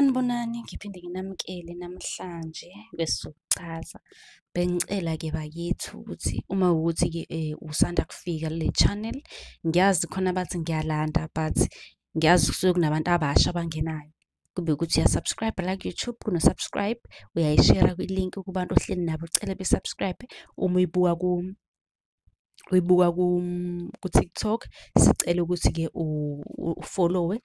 Sanibonani, ngiphinde nginamukele namhlanje besizochaza. Bengicela-ke bakithi ukuthi uma ukuthi-ke usanda kufika kule channel, ngiyazi khona bathi ngiyalanda but ngiyazi kusuke kunabantu abasha abangenayo. Kube ukuthi uya-subscribe la ku-YouTube, kuno-subscribe, uyayishera kwilink kubantu ohleli nabo, ucele be-subscribe. Uma uyibuka ku-TikTok, sicela ukuthi-ke ufollowe,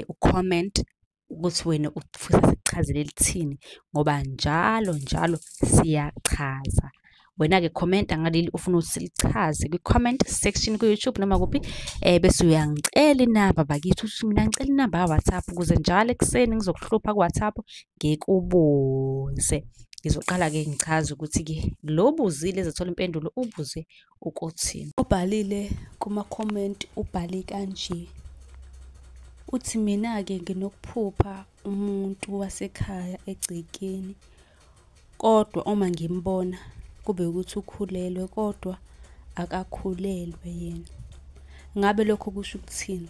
ucomment ukuthi wena ufisa sikuchazele lithini, ngoba njalo siyachaza. Wena-ke commenta ngaleli ufuna ukuthi silichaze kwi-comment section ku-YouTube noma kuphi, bese uyangicela inamba bakithi ukuthi mina ngicela inamba ya-WhatsApp ukuze njalo ekuseni ngizokuhlupha ku-WhatsApp ngikubuze. Ngizoqala-ke ngichaze ukuthi-ke lo buzile ezothola impendulo ubuze ukuthini. Obhalile kuma-comment ubhale kanje, uthi mina-ke nginokuphupha umuntu wasekhaya egcekeni, kodwa uma ngimbona kube ukuthi ukhulelwe kodwa akakhulelwe yena. Ngabe lokho kusho ukuthini?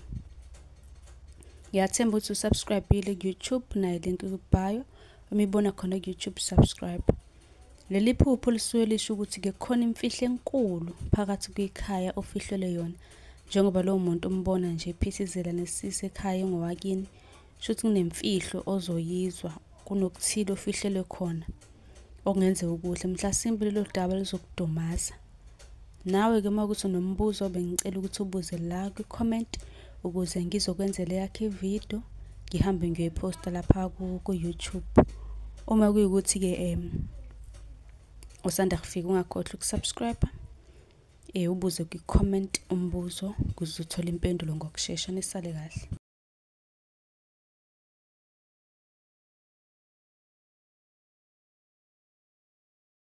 Ngiyathemba ukuthi usubscribe-ile ku-YouTube, nayo link ku-bio. Uma ibona khona ku-YouTube, subscribe. Leli phupho lisuke lisho ukuthi-ke kukhona imfihlo enkulu phakathi kwekhaya ofihlelwe yona. Njengoba lowo muntu umbona nje ephithizela nesisi ekhaya engowakini, shuthi kunemfihlo ozoyizwa, kunokuthile ofihlelwe khona okungenzeka ukuhle. Mhlasimbe lelo daba lizokudumaza. Nawe-ke uma kuthi unombuzo, bengicela ukuthi ubuze la kwi-comment ukuze ngizokwenzela yakhe ividiyo, ngihambe ngiyoyiposta lapha ku-YouTube. Uma kuyukuthi-ke usanda kufika, ungakhohlwa ukusubscribe, ubuze kwi-comment umbuzo ukuze uthole impendulo ngokushesha. Nisale kahle.